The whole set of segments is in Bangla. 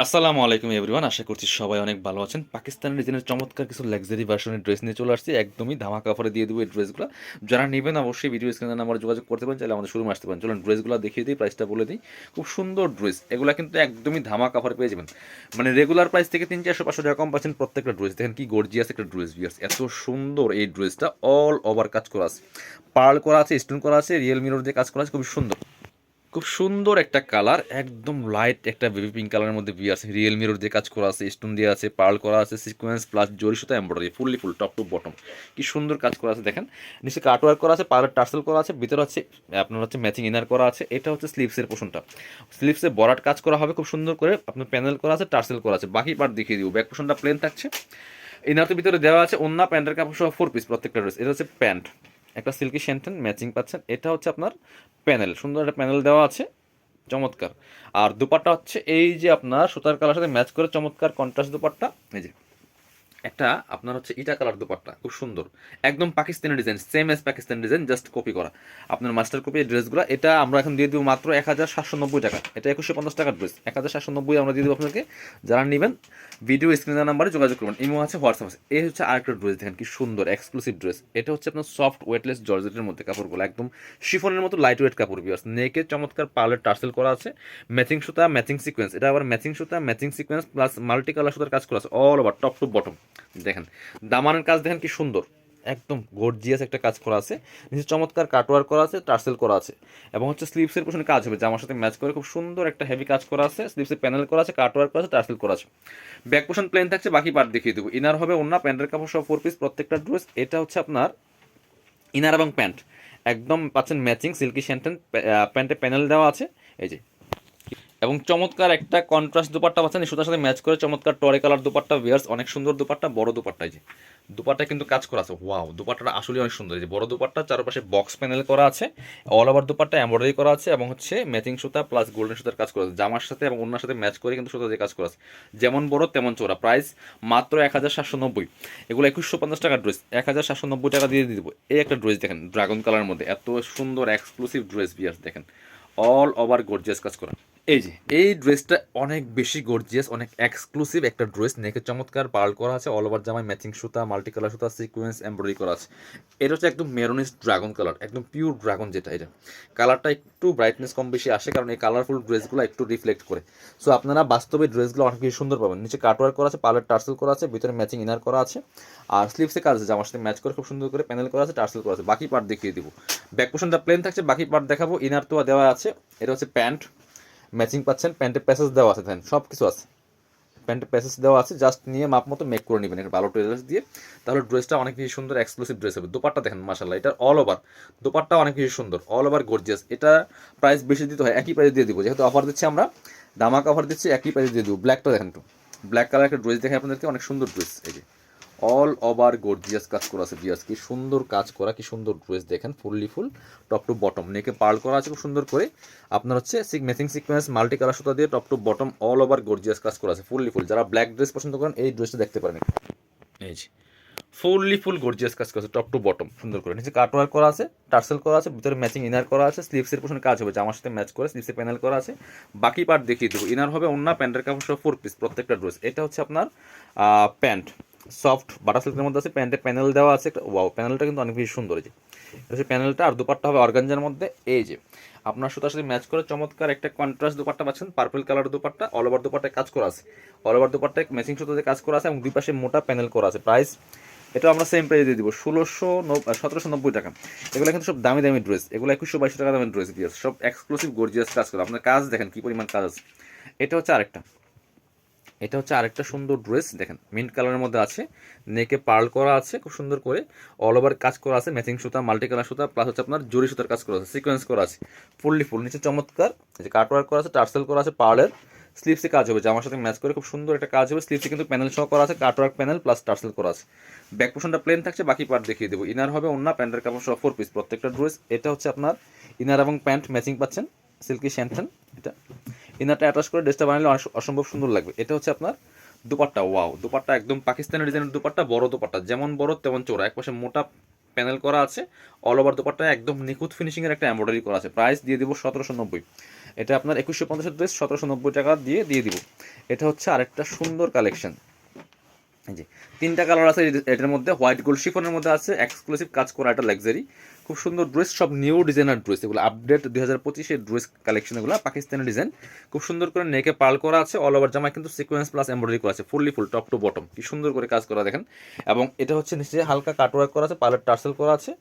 আসসালামু আলাইকুম এভরিওয়ান, আশা করছি সবাই অনেক ভালো আছেন। পাকিস্তানি ডিজাইনের চমৎকার কিছু লাক্সারি ভার্সনের ড্রেস নিয়ে চলে আসছি, একদমই ধামাকা অফারে দিয়ে দেবো এই ড্রেসগুলো। যারা নেবেন অবশ্যই ভিডিও স্ক্রিনে নাম্বারে যোগাযোগ করতে পারেন, চাইলে আমাদের শোরুমে আসতে পারেন। চলুন ড্রেসগুলো দেখিয়ে দিই, প্রাইসটা বলে দিই। খুব সুন্দর ড্রেস, এগুলো কিন্তু একদমই ধামাকা অফারে পেয়ে যাবেন। মানে রেগুলার প্রাইস থেকে 300-400 টাকা কম পাচ্ছেন প্রত্যেকটা ড্রেস। দেখেন কি গর্জিয়াস একটা ড্রেস, বিয়ার্স এত সুন্দর এই ড্রেসটা। অল ওভার কাজ করা আছে, পার্ল করা আছে, স্টোন করা আছে, রিয়েল মিরর দিয়ে কাজ করা আছে, খুব সুন্দর। খুব সুন্দর একটা কালার, একদম লাইট একটা বেবি পিঙ্ক কালারের মধ্যে আছে, রিয়েল মিরর দিয়ে কাজ করা আছে, স্টোন দিয়ে আছে, পার্ল করা আছে, সিকোয়েন্স প্লাস জরি সুতা embroidery, fully full top to bottom. কি সুন্দর কাজ করা আছে দেখেন। নিচে কাটওয়ার্ক করা আছে, পার্লের টার্সেল করা আছে, ভিতরে হচ্ছে আপনার হচ্ছে ম্যাচিং ইনার করা আছে। এটা হচ্ছে স্লিভসের পোর্শনটা, স্লিভসে বরাট কাজ করা হবে খুব সুন্দর করে, আপনার প্যানেল করা আছে, টার্সেল করা আছে। বাকি পার্ট দেখিয়ে দিব। ব্যাক পোর্শনটা প্লেন থাকছে, ইনারতে ভিতরে দেওয়া আছে ওন্না প্যান্টের কাপড় সহ 4 পিস প্রত্যেকটা ড্রেস। এটা হচ্ছে প্যান্ট, একটা সিল্কি শ্যান্টেন ম্যাচিং পাচ্ছেন। এটা হচ্ছে আপনার প্যানেল, সুন্দর একটা প্যানেল দেওয়া আছে, চমৎকার। আর দুপাট্টা হচ্ছে এই যে আপনার সুতার কালার সাথে ম্যাচ করে চমৎকার কন্ট্রাস্ট দুপাট্টা। এই যে একটা আপনার হচ্ছে ইটা কালার দুপাট্টা, খুব সুন্দর, একদম Pakistani design, same S Pakistani design, just copy করা আপনার মাস্টার কপি এই ড্রেসগুলো। এটা আমরা এখন দিয়ে দিব মাত্র 1790 টাকা। এটা 2150 টাকার ড্রেস, 1790 আমরা দিয়ে দেবো আপনাকে। যারা নেবেন ভিডিও স্ক্রিনের নাম্বারে যোগাযোগ করবেন, ইমো আছে, হোয়াটসঅ্যাপ আছে। এই হচ্ছে আরেকটা ড্রেস, দেখেন কি সুন্দর এক্সক্লুসিভ ড্রেস। এটা হচ্ছে আপনার সফট ওয়েটলেস জর্জেটের মধ্যে কাপড়গুলো, একদম শিফনের মতো লাইট ওয়েট কাপড়। বিয়ার্স নেকে চমৎকার পার্লের টার্সেল করা আছে, ম্যাচিং সুতা ম্যাচিং সিকোয়েন্স। এটা আবার ম্যাচিং সুতা matching sequence plus multi colour সুতার কাজ করা আছে all over top to bottom. দেখেন দামানের কাজ, দেখেন কি সুন্দর, একদম গর্জিয়াস একটা কাজ করা আছে। নিচে চমৎকার কাটওয়ার্ক করা আছে, টার্সেল করা আছে, এবং হচ্ছে স্লিভসের পোর্শনে কাজ হবে জামার সাথে ম্যাচ করে, খুব সুন্দর একটা হেভি কাজ করা আছে। স্লিভসে প্যানেল করা আছে, কাটওয়ার্ক করা আছে, টার্সেল করা আছে। ব্যাক পোর্শন প্লেন থাকছে, বাকি পার্ট দেখিয়ে দেবো। ইনার হবে ওন্না প্যান্টের কাপড় সহ 4 পিস প্রত্যেকটা ড্রেস। এটা হচ্ছে আপনার ইনার এবং প্যান্ট একদম পাচ্ছেন ম্যাচিং সিল্কি শ্যান্টেন, প্যান্টে প্যানেল দেওয়া আছে। এই যে এবং চমৎকার একটা কন্ট্রাস্ট দুপাট্টা পাচ্ছেন সুতার সাথে ম্যাচ করে, চমৎকার টরে কালার দুপাট্টা। ভিয়ার্স অনেক সুন্দর দুপাট্টা, বড় দুপাট্টা। এই যে দুপাট্টা কিন্তু কাজ করা আছে, ওয়াও দুপাট্টাটা আসলে অনেক সুন্দর। এই যে বড় দুপাট্টা, চারপাশে বক্স প্যানেল করা আছে, অল ওভার দুপাট্টা এমব্রয়ডারি করা আছে, এবং হচ্ছে ম্যাচিং সুতা প্লাস গোল্ডেন সুতার কাজ করা আছে। জামার সাথে এবং অন্যার সাথে ম্যাচ করে কিন্তু সুতা দিয়ে কাজ করা আছে, যেমন বড় তেমন চোরা। প্রাইস মাত্র 1790। এগুলো 2150 টাকার ড্রেস, 1790 টাকা দিয়ে দিব। এই একটা ড্রেস দেখেন ড্রাগন কালারের মধ্যে, এত সুন্দর এক্সক্লুসিভ ড্রেস। ভিয়ার্স দেখেন অল ওভার গর্জিয়াস কাজ করা। এই যে এই ড্রেসটা অনেক বেশি গর্জিয়াস, অনেক এক্সক্লুসিভ একটা ড্রেস। নেকে চমৎকার পার্ল করা আছে, অল ওভার জামায় ম্যাচিং সুতা মাল্টি কালার সুতা সিকোয়েন্স এমব্রয়ডারি করা আছে। এটা হচ্ছে একদম মেরোনিস ড্রাগন কালার, একদম পিওর ড্রাগন যেটা। এটা কালারটা একটু ব্রাইটনেস কম বেশি আসে, কারণ এই কালারফুল ড্রেসগুলো একটু রিফ্লেক্ট করে। সো আপনারা বাস্তবে ড্রেসগুলো অনেক বেশি সুন্দর পাবেন। নিচে কাটওয়ার্ক করা আছে, পার্লের টার্সেল করা আছে, ভিতরে ম্যাচিং ইনার করা আছে, আর স্লিভসে কাজ আছে জামার সাথে ম্যাচ করে খুব সুন্দর করে প্যানেল করা আছে, টার্সেল করা আছে। বাকি পার্ট দেখিয়ে দিব। ব্যাক পোর্শনটা প্লেন থাকছে, বাকি পার্ট দেখাবো। ইনার তো দেওয়া আছে, এটা হচ্ছে প্যান্ট ম্যাচিং পাচ্ছেন, প্যান্টের প্যাসেজ দেওয়া আছে, দেখেন সব কিছু আছে, প্যান্টের প্যাসেজ দেওয়া আছে, জাস্ট নিয়ে মাপ মতো মেক করে নেবেন একটা ভালো টেলার্স দিয়ে, তাহলে ড্রেসটা অনেক বেশি সুন্দর এক্সক্লুসিভ ড্রেস হবে। দোপাট্টা দেখেন মাশাআল্লাহ, এটা অল ওভার দোপাট্টা অনেক বেশি সুন্দর, অল ওভার গর্জিয়াস। এটা প্রাইস বেশি দিতে হয়, একই প্রাইস দিয়ে দিব, যেহেতু অফার দিচ্ছি আমরা, দামাক অফার দিচ্ছি, একই প্রাইস দিয়ে দিব। ব্ল্যাকটা দেখেন একটু, ব্ল্যাক কালার একটা ড্রেস দেখে আপনাদেরকে, অনেক সুন্দর ড্রেস। এই যে অল ওভার গর্জিয়াস কাজ করা আছে। বিয়াস কি সুন্দর কাজ করা, কি সুন্দর ড্রেস দেখেন, fully full top to bottom, নেকে পার্ল করা আছে খুব সুন্দর করে। আপনার হচ্ছে ম্যাচিং সিকোয়েন্স মাল্টি কালার সুতা দিয়ে top to bottom all over gorgeous কাজ করা আছে, ফুললি ফুল। যারা ব্ল্যাক ড্রেস পছন্দ করেন এই ড্রেসটা দেখতে পারেন। এই যে ফুললি ফুল গর্জিয়াস কাজ করা আছে টপ টু বটম সুন্দর করে। নিচে কাটওয়ার্ক করা আছে, টার্সেল করা আছে, ভিতরে ম্যাচিং ইনার করা আছে, স্লিভসের পোর্শনে কাজ হবে জামার সাথে ম্যাচ করে, স্লিভসে প্যানেল করা আছে। বাকি পার্ট দেখিয়ে দেবো। ইনার হবে অন্য প্যান্টের কাপড় সহ 4 পিস প্রত্যেকটা ড্রেস। এটা হচ্ছে আপনার প্যান্ট, সফট বাটার সিল্কের মধ্যে আছে, প্যান্টে প্যানেল দেওয়া আছে একটা, ওয়াও প্যানেলটা কিন্তু অনেক বেশি সুন্দর। এই যে এটা হচ্ছে প্যানেলটা, আর দুপাট্টা হবে অর্গানজার মধ্যে। এই যে আপনার সুতার সাথে ম্যাচ করে চমৎকার একটা কন্ট্রাস্ট দুপাট্টা পাচ্ছেন, purple colour dupatta, all over দুপাট্টায় কাজ করা আছে, অল ওভার দুপাট্টায় ম্যাচিং সুতাতে কাজ করা আছে, এবং দুই পাশে মোটা প্যানেল করা আছে। প্রাইস এটা আমরা সেম প্রাইস দিয়ে দিব 1790 টাকা। এগুলো কিন্তু সব দামি দামি ড্রেস, এগুলো 2122 টাকা দামের ড্রেস দিয়ে সব এক্সক্লুসিভ গর্জিয়াস কাজ করা। আপনার কাজ দেখেন কি পরিমাণ কাজ আছে। এটা হচ্ছে আরেকটা, এটা হচ্ছে আরেকটা সুন্দর ড্রেস দেখেন, মিন্ট কালারের মধ্যে আছে, নেকে পার্ল করা আছে খুব সুন্দর করে, অল ওভার কাজ করা আছে, ম্যাচিং সুতা মাল্টি কালার সুতা প্লাস হচ্ছে আপনার জরি সুতার কাজ করা আছে, সিকোয়েন্স করা আছে, ফুললি ফুল। নিচে চমৎকার যে কাটওয়ার্ক করা আছে, টার্সেল করা আছে, পার্লের স্লিভসে কাজ হবে জামার সাথে ম্যাচ করে, খুব সুন্দর একটা কাজ হবে। স্লিভসে কিন্তু প্যানেল সহ করা আছে, কাটওয়ার্ক প্যানেল প্লাস টার্সেল করা আছে। ব্যাক পোর্শনটা প্লেন থাকছে, বাকি পার্ট দেখিয়ে দেবো। ইনার হবে অন্য প্যান্টের কাপড় সহ 4 পিস প্রত্যেকটা ড্রেস। এটা হচ্ছে আপনার ইনার এবং প্যান্ট ম্যাচিং পাচ্ছেন, সিল্কি শ্যান্টেন। এটা ইনারটা অ্যাটাচ করে ড্রেসটা বানালে অসম্ভব সুন্দর লাগবে। এটা হচ্ছে আপনার দুপাট্টা, ওয়াও দুপাট্টা একদম পাকিস্তানি ডিজাইনের দুপাট্টা, বড় দুপাট্টা, যেমন বড় তেমন চোরা, একপাশে মোটা প্যানেল করা আছে, অল ওভার দুপাট্টা একদম নিখুঁত ফিনিশিংয়ের একটা এমব্রয়ডারি করা আছে। প্রাইস দিয়ে দিব 1790। এটা আপনার 2150 ড্রেস 1790 টাকা দিয়ে দিব। এটা হচ্ছে আরেকটা সুন্দর কালেকশন। এই যে 3টা কালার আছে এটার মধ্যে, হোয়াইট গোল্ড শিফনের মধ্যে আছে, এক্সক্লুসিভ কাজ করা একটা লাক্সারি খুব সুন্দর ড্রেস, সব নিউ ডিজাইনার ড্রেস, এগুলো আপডেট 2025-এর ড্রেস কালেকশন, এগুলো পাকিস্তানি ডিজাইন, খুব সুন্দর করে নেকে পার্ল করা আছে, অল ওভার জামায় কিন্তু সিকোয়েন্স প্লাস এমব্রয়ডারি করা আছে, fully full top to bottom, কি সুন্দর করে কাজ করা দেখেন। এবং এটা হচ্ছে নিচে হালকা কাটওয়ার্ক করা আছে, পার্লার টার্সেল করা আছে,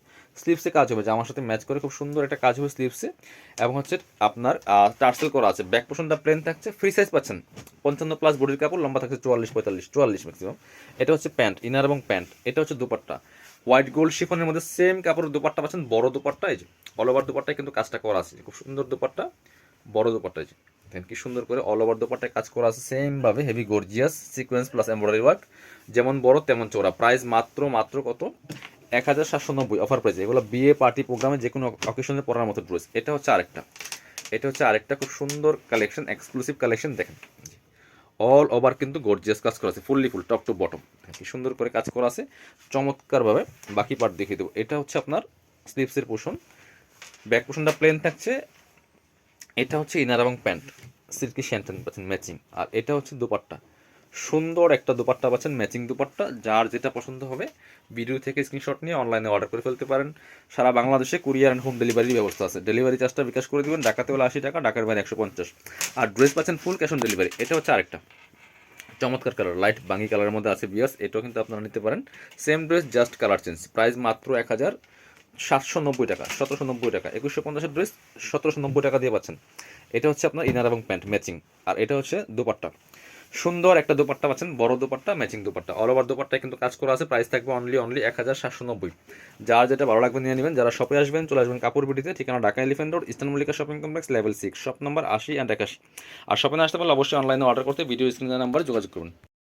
স্লিভসে কাজ হবে, জামার সাথে ম্যাচ করে খুব সুন্দর একটা কাজ হবে স্লিভসে, এবং হচ্ছে আপনার টার্সেল করা আছে, ব্যাক পোর্শনটা প্লেন থাকছে, ফ্রি সাইজ পাচ্ছেন, 55+ বডির কাপড়, লম্বা থাকছে 44-45 ম্যাক্সিমাম। এটা হচ্ছে প্যান্ট, ইনার এবং প্যান্ট, এটা হচ্ছে দুপাট্টা, হোয়াইট গোল্ড শিফনের মধ্যে সেম কাপড়ের দুপাট্টা পাচ্ছেন, বড় দুপাট্টা, এই যে অল ওভার দুপাট্টায় কিন্তু কাজটা করা আছে, খুব সুন্দর দুপাট্টা, বড় দুপাট্টা, এই যে দেখেন কি সুন্দর করে অল ওভার দুপাট্টায় কাজ করা আছে, সেম ভাবে heavy gorgeous sequence plus embroidery work, যেমন বড় তেমন চওড়া। প্রাইস মাত্র কত, 1790 অফার প্রাইসে, এগুলো বিয়ে পার্টি প্রোগ্রামে যে কোনো অকেশনে পরার মতো ড্রেস। এটা হচ্ছে আরেকটা খুব সুন্দর কালেকশন, এক্সক্লুসিভ কালেকশন, দেখেন অল ওভার কিন্তু গর্জিয়াস কাজ করা আছে, fully full top to bottom, কি সুন্দর করে কাজ করা আছে চমৎকারভাবে। বাকি পার্ট দেখিয়ে দেবো। এটা হচ্ছে আপনার স্লিভসের পোর্শন, ব্যাক পোর্শনটা প্লেন থাকছে, এটা হচ্ছে ইনার এবং প্যান্ট, সিল্কি শ্যান্টেন পাচ্ছেন ম্যাচিং, আর এটা হচ্ছে দুপাট্টা, সুন্দর একটা দুপাট্টা পাচ্ছেন ম্যাচিং দুপাট্টা, যার যেটা পছন্দ হবে ভিডিও থেকে স্ক্রিনশট নিয়ে অনলাইনে অর্ডার করে ফেলতে পারেন। সারা বাংলাদেশে কুরিয়ার অ্যান্ড হোম ডেলিভারির ব্যবস্থা আছে, ডেলিভারি চার্জটা বিকাশ করে দেবেন, ঢাকাতে হলে 80 টাকা, ঢাকার বাইরে 150, আর ড্রেস পাচ্ছেন ফুল ক্যাশ অন ডেলিভারি। এটা হচ্ছে আরেকটা চমৎকার কালার, লাইট বাঙ্গি কালারের মধ্যে আছে বিয়াস, এটাও কিন্তু আপনারা নিতে পারেন, same dress just colour change, price মাত্র 1790 টাকা, 1790 টাকা, 2150-এর ড্রেস 1790 টাকা দিয়ে পাচ্ছেন। এটা হচ্ছে আপনার ইনার এবং প্যান্ট ম্যাচিং, আর এটা হচ্ছে দুপাট্টা, সুন্দর একটা দুপাট্টা পাচ্ছেন, বড় dupatta, matching dupatta, all over দুপাট্টায় কিন্তু কাজ করা আছে, প্রাইস থাকবে অনলি 1790। যার যেটা ভালো লাগবে নিয়ে নেবেন। যারা শপে আসবেন চলে আসবেন কাপড় বিটিতে, ঠিকানা Dhaka elephant road, eastern Mallika shopping complex, level 6, shop number 80 and 81। আর শপে না আসতে পারলে অবশ্যই অনলাইনে অর্ডার করতে ভিডিও স্ক্রিনের নাম্বারে যোগাযোগ করুন।